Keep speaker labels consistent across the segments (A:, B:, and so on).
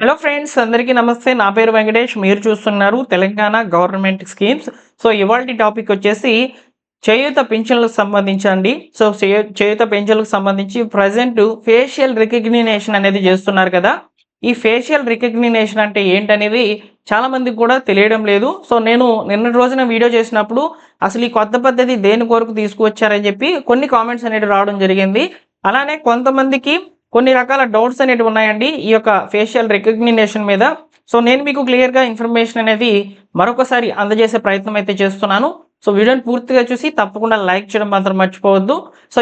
A: Hello friends, అందరికీ నమస్తే. నా పేరు వెంకటేష్. మీరు చూస్తున్నారు తెలంగాణ గవర్నమెంట్ స్కీమ్స్. ఇవాల్టి టాపిక్ వచ్చేసి చేయూత పింఛన్లకు సంబంధించండి. చేయూత పింఛన్లకు సంబంధించి ప్రజెంట్ ఫేషియల్ రికగ్నిషన్ అనేది చేస్తున్నారు కదా. ఈ ఫేషియల్ రికగ్నిషన్ అంటే ఏంటనేది చాలా మందికి కూడా తెలియడం లేదు. నేను నిన్నటి రోజున వీడియో చేసినప్పుడు అసలు ఈ కొత్త పద్ధతి దేని కొరకు తీసుకువచ్చారని చెప్పి కొన్ని కామెంట్స్ అనేవి రావడం జరిగింది. అలానే కొంతమందికి కొన్ని రకాల డౌట్స్ అనేటివి ఉన్నాయండి ఈ యొక్క ఫేషియల్ రికగ్నిషన్ మీద. నేను మీకు క్లియర్గా ఇన్ఫర్మేషన్ అనేది మరొకసారి అందజేసే ప్రయత్నం అయితే చేస్తున్నాను. వీడియోని పూర్తిగా చూసి తప్పకుండా లైక్ చేయడం మాత్రం మర్చిపోవద్దు.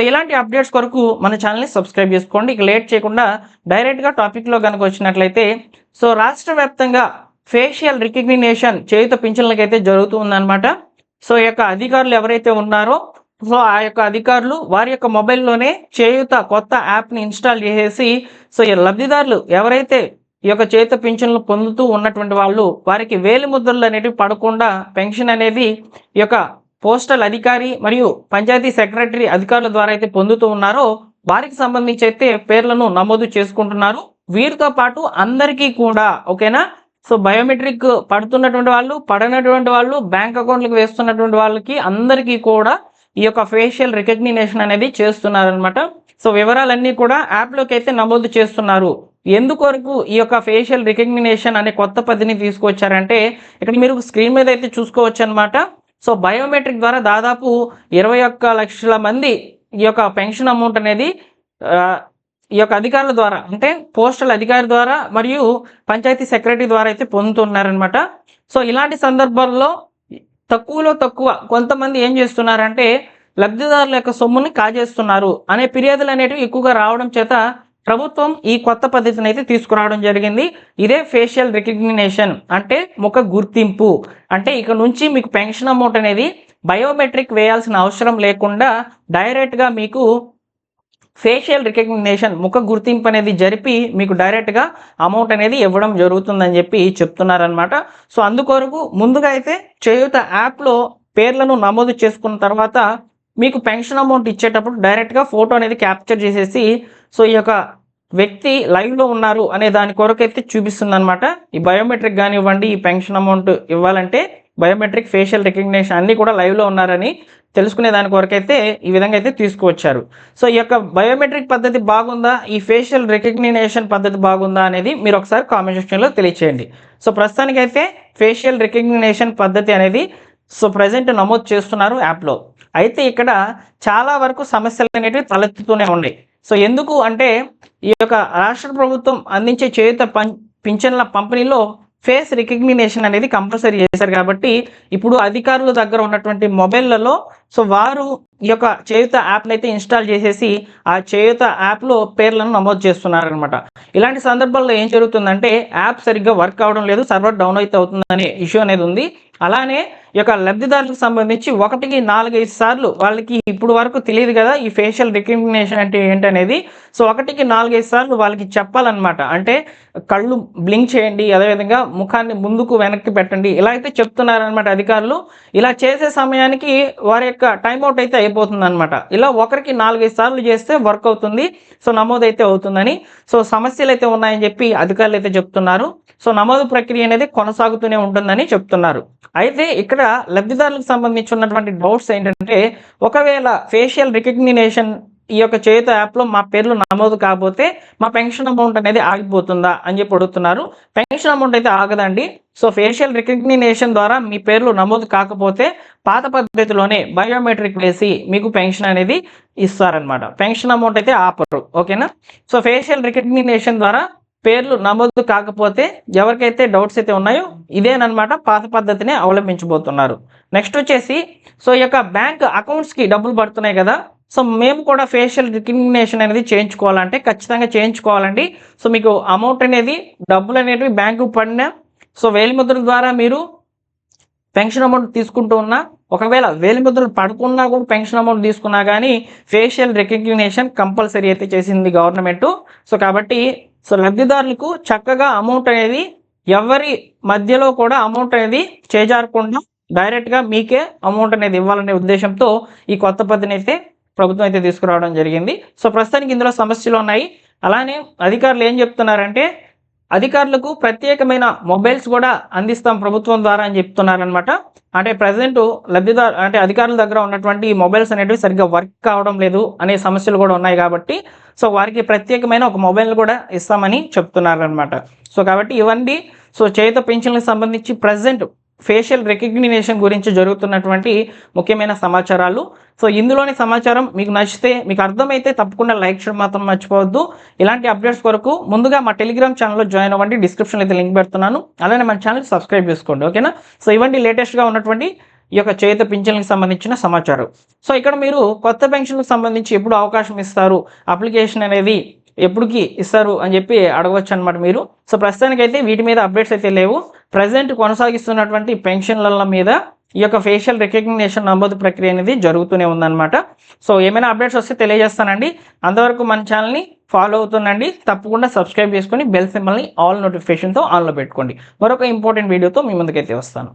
A: ఇలాంటి అప్డేట్స్ కొరకు మన ఛానల్ని సబ్స్క్రైబ్ చేసుకోండి. ఇక లేట్ చేయకుండా డైరెక్ట్గా టాపిక్లో కనుక వచ్చినట్లయితే రాష్ట్ర వ్యాప్తంగా ఫేషియల్ రికగ్నిషన్ చేయుత పింఛన్లకైతే జరుగుతూ ఉందన్నమాట. ఈ యొక్క అధికారులు ఎవరైతే ఉన్నారో ఆ యొక్క అధికారులు వారి యొక్క మొబైల్లోనే చేయూత కొత్త యాప్ని ఇన్స్టాల్ చేసేసి ఈ లబ్ధిదారులు ఎవరైతే ఈ యొక్క చేయూత పింఛన్లు పొందుతూ ఉన్నటువంటి వాళ్ళు వారికి వేలి ముద్రలు అనేటివి పడకుండా పెన్షన్ అనేది ఈ యొక్క పోస్టల్ అధికారి మరియు పంచాయతీ సెక్రటరీ అధికారుల ద్వారా అయితే పొందుతూ ఉన్నారో వారికి సంబంధించి అయితే పేర్లను నమోదు చేసుకుంటున్నారు. వీరితో పాటు అందరికీ కూడా ఓకేనా. బయోమెట్రిక్ పడుతున్నటువంటి వాళ్ళు, పడనటువంటి వాళ్ళు, బ్యాంక్ అకౌంట్లకు వేస్తున్నటువంటి వాళ్ళకి అందరికీ కూడా ఈ యొక్క ఫేషియల్ రికగ్నిషన్ అనేది చేస్తున్నారనమాట. వివరాలన్నీ కూడా యాప్లోకి అయితే నమోదు చేస్తున్నారు. ఎందుకొరకు ఈ యొక్క ఫేషియల్ రికగ్నిషన్ అనే కొత్త పద్ధతిని తీసుకొచ్చారంటే ఇక్కడ మీరు స్క్రీన్ మీద అయితే చూసుకోవచ్చు అనమాట. బయోమెట్రిక్ ద్వారా దాదాపు 21 లక్షల మంది ఈ యొక్క పెన్షన్ అమౌంట్ అనేది ఈ యొక్క అధికారుల ద్వారా అంటే పోస్టల్ అధికారి ద్వారా మరియు పంచాయతీ సెక్రటరీ ద్వారా అయితే పొందుతున్నారనమాట. ఇలాంటి సందర్భాల్లో తక్కువలో తక్కువ కొంతమంది ఏం చేస్తున్నారంటే లబ్ధిదారుల యొక్క సొమ్ముని కాజేస్తున్నారు అనే ఫిర్యాదులు అనేటివి ఎక్కువగా రావడం చేత ప్రభుత్వం ఈ కొత్త పద్ధతిని అయితే తీసుకురావడం జరిగింది. ఇదే ఫేషియల్ రికగ్నిషన్ అంటే ముఖ గుర్తింపు. అంటే ఇక నుంచి మీకు పెన్షన్ అమౌంట్ అనేది బయోమెట్రిక్ వేయాల్సిన అవసరం లేకుండా డైరెక్ట్గా మీకు ఫేషియల్ రికగ్నిషన్ ముఖ గుర్తింపు అనేది జరిపి మీకు డైరెక్ట్గా అమౌంట్ అనేది ఇవ్వడం జరుగుతుందని చెప్పి చెప్తున్నారనమాట. అందుకొరకు ముందుగా అయితే చేయూత యాప్లో పేర్లను నమోదు చేసుకున్న తర్వాత మీకు పెన్షన్ అమౌంట్ ఇచ్చేటప్పుడు డైరెక్ట్గా ఫోటో అనేది క్యాప్చర్ చేసేసి ఈ యొక్క వ్యక్తి లైవ్లో ఉన్నారు అనే దాని కొరకైతే చూపిస్తుంది అనమాట. ఈ బయోమెట్రిక్ కానివ్వండి, ఈ పెన్షన్ అమౌంట్ ఇవ్వాలంటే బయోమెట్రిక్, ఫేషియల్ రికగ్నిషన్ అన్నీ కూడా లైవ్లో ఉన్నారని తెలుసుకునే దాని కొరకైతే ఈ విధంగా అయితే తీసుకువచ్చారు. ఈ యొక్క బయోమెట్రిక్ పద్ధతి బాగుందా, ఈ ఫేషియల్ రికగ్నిషన్ పద్ధతి బాగుందా అనేది మీరు ఒకసారి కామెంట్ సెక్షన్లో తెలియచేయండి. ప్రస్తుతానికైతే ఫేషియల్ రికగ్నిషన్ పద్ధతి అనేది ప్రజెంట్ నమోదు చేస్తున్నారు యాప్లో. అయితే ఇక్కడ చాలా వరకు సమస్యలు అనేవి తలెత్తుతూనే ఉన్నాయి. ఎందుకు అంటే ఈ యొక్క రాష్ట్ర ప్రభుత్వం అందించే చేయూత పింఛన్ల పంపిణీలో ఫేస్ రికగ్నిషన్ అనేది కంపల్సరీ చేశారు కాబట్టి ఇప్పుడు అధికారుల దగ్గర ఉన్నటువంటి మొబైల్లలో వారు ఈ యొక్క చేయూత యాప్ని అయితే ఇన్స్టాల్ చేసేసి ఆ చేయూత యాప్లో పేర్లను నమోదు చేస్తున్నారనమాట. ఇలాంటి సందర్భాల్లో ఏం జరుగుతుందంటే యాప్ సరిగ్గా వర్క్ అవడం లేదు, సర్వర్ డౌన్ అయితే అవుతుందనే ఇష్యూ అనేది ఉంది. అలానే ఈ యొక్క లబ్ధిదారులకు సంబంధించి 1కి 4-5 సార్లు వాళ్ళకి ఇప్పుడు వరకు తెలియదు కదా ఈ ఫేషియల్ రికగ్నిషన్ అంటే ఏంటనేది. 1కి 4-5 సార్లు వాళ్ళకి చెప్పాలన్నమాట. అంటే కళ్ళు బ్లింక్ చేయండి, అదేవిధంగా ముఖాన్ని ముందుకు వెనక్కి పెట్టండి, ఇలా అయితే చెప్తున్నారనమాట అధికారులు. ఇలా చేసే సమయానికి వారి యొక్క టైంఅవుట్ అయితే అయిపోతుంది అనమాట. ఇలా 1కి 4-5 సార్లు చేస్తే వర్క్ అవుతుంది, నమోదైతే అవుతుందని. సమస్యలు అయితే ఉన్నాయని చెప్పి అధికారులు అయితే చెప్తున్నారు. నమోదు ప్రక్రియ అనేది కొనసాగుతూనే ఉంటుందని చెప్తున్నారు. అయితే ఇక్కడ లబ్ధిదారులకు సంబంధించి ఉన్నటువంటి డౌట్స్ ఏంటంటే ఒకవేళ ఫేషియల్ రికగ్నిషన్ ఈ యొక్క చేయూత యాప్లో మా పేర్లు నమోదు కాకపోతే మా పెన్షన్ అమౌంట్ అనేది ఆగిపోతుందా అని చెప్పి అడుగుతున్నారు. పెన్షన్ అమౌంట్ అయితే ఆగదండి. ఫేషియల్ రికగ్నిషన్ ద్వారా మీ పేర్లు నమోదు కాకపోతే పాత పద్ధతిలోనే బయోమెట్రిక్ వేసి మీకు పెన్షన్ అనేది ఇస్తారనమాట. పెన్షన్ అమౌంట్ అయితే ఆపరు, ఓకేనా. ఫేషియల్ రికగ్నిషన్ ద్వారా పేర్లు నమోదు కాకపోతే ఎవరికైతే డౌట్స్ అయితే ఉన్నాయో ఇదేనమాట పాత పద్ధతిని అవలంబించబోతున్నారు. నెక్స్ట్ వచ్చేసి ఈ యొక్క బ్యాంక్ అకౌంట్స్కి డబ్బులు పడుతున్నాయి కదా. మేము కూడా ఫేషియల్ రికగ్నిషన్ అనేది చేయించుకోవాలంటే ఖచ్చితంగా చేయించుకోవాలండి. మీకు అమౌంట్ అనేది డబ్బులు అనేవి బ్యాంకు పడినా వేలిముద్ర ద్వారా మీరు పెన్షన్ అమౌంట్ తీసుకుంటూ ఉన్నా, ఒకవేళ వేలిముద్రలు పడుకున్నా కూడా పెన్షన్ అమౌంట్ తీసుకున్నా కానీ ఫేషియల్ రికగ్నిషన్ కంపల్సరీ అయితే చేసింది గవర్నమెంట్. కాబట్టి లబ్ధిదారులకు చక్కగా అమౌంట్ అనేది ఎవరి మధ్యలో కూడా అమౌంట్ అనేది చేజారకుండా డైరెక్ట్గా మీకే అమౌంట్ అనేది ఇవ్వాలనే ఉద్దేశంతో ఈ కొత్త పద్ధతిని అయితే ప్రభుత్వం అయితే తీసుకురావడం జరిగింది. ప్రస్తుతానికి ఇందులో సమస్యలు ఉన్నాయి. అలానే అధికారులు ఏం చెప్తున్నారంటే అధికారులకు ప్రత్యేకమైన మొబైల్స్ కూడా అందిస్తాం ప్రభుత్వం ద్వారా అని చెప్తున్నారనమాట. అంటే ప్రెజెంట్ లబ్ధిదారు అంటే అధికారుల దగ్గర ఉన్నటువంటి మొబైల్స్ అనేటివి సరిగ్గా వర్క్ కావడం లేదు అనే సమస్యలు కూడా ఉన్నాయి కాబట్టి సో వారికి ప్రత్యేకమైన ఒక మొబైల్ కూడా ఇస్తామని చెప్తున్నారనమాట. సో కాబట్టి ఇవన్నీ సో చేయుత పింఛన్లకు సంబంధించి ప్రెజెంట్ ఫేషియల్ రికగ్నిషన్ గురించి జరుగుతున్నటువంటి ముఖ్యమైన సమాచారాలు. సో ఇందులోని సమాచారం మీకు నచ్చితే, మీకు అర్థమైతే తప్పకుండా లైక్ చేయడం మాత్రం మర్చిపోవద్దు. ఇలాంటి అప్డేట్స్ కొరకు ముందుగా మా టెలిగ్రామ్ ఛానల్లో జాయిన్ అవ్వండి. డిస్క్రిప్షన్లో అయితే లింక్ పెడుతున్నాను. అలానే మన ఛానల్ సబ్స్క్రైబ్ చేసుకోండి. ఓకేనా? సో ఇవన్నీ లేటెస్ట్గా ఉన్నటువంటి ఈ యొక్క చేయుత పింఛన్లకు సంబంధించిన సమాచారం. సో ఇక్కడ మీరు కొత్త పెన్షన్లకు సంబంధించి ఎప్పుడు అవకాశం ఇస్తారు, అప్లికేషన్ అనేది ఎప్పటికి ఇస్తారు అని చెప్పి అడగవచ్చు అనమాట మీరు. సో ప్రస్తుతానికైతే వీటి మీద అప్డేట్స్ అయితే లేవు. ప్రజెంట్ కొనసాగిస్తున్నటువంటి పెన్షన్ల మీద ఈ యొక్క ఫేషియల్ రికగ్నిషన్ నమోదు ప్రక్రియ అనేది జరుగుతూనే ఉందన్నమాట. సో ఏమైనా అప్డేట్స్ వస్తే తెలియజేస్తానండి. అంతవరకు మన ఛానల్ని ఫాలో అవుతుండండి. తప్పకుండా సబ్స్క్రైబ్ చేసుకొని బెల్ సింబల్ని ఆల్ నోటిఫికేషన్తో ఆన్లో పెట్టుకోండి. మరొక ఇంపార్టెంట్ వీడియోతో మీ ముందుకైతే వస్తాను.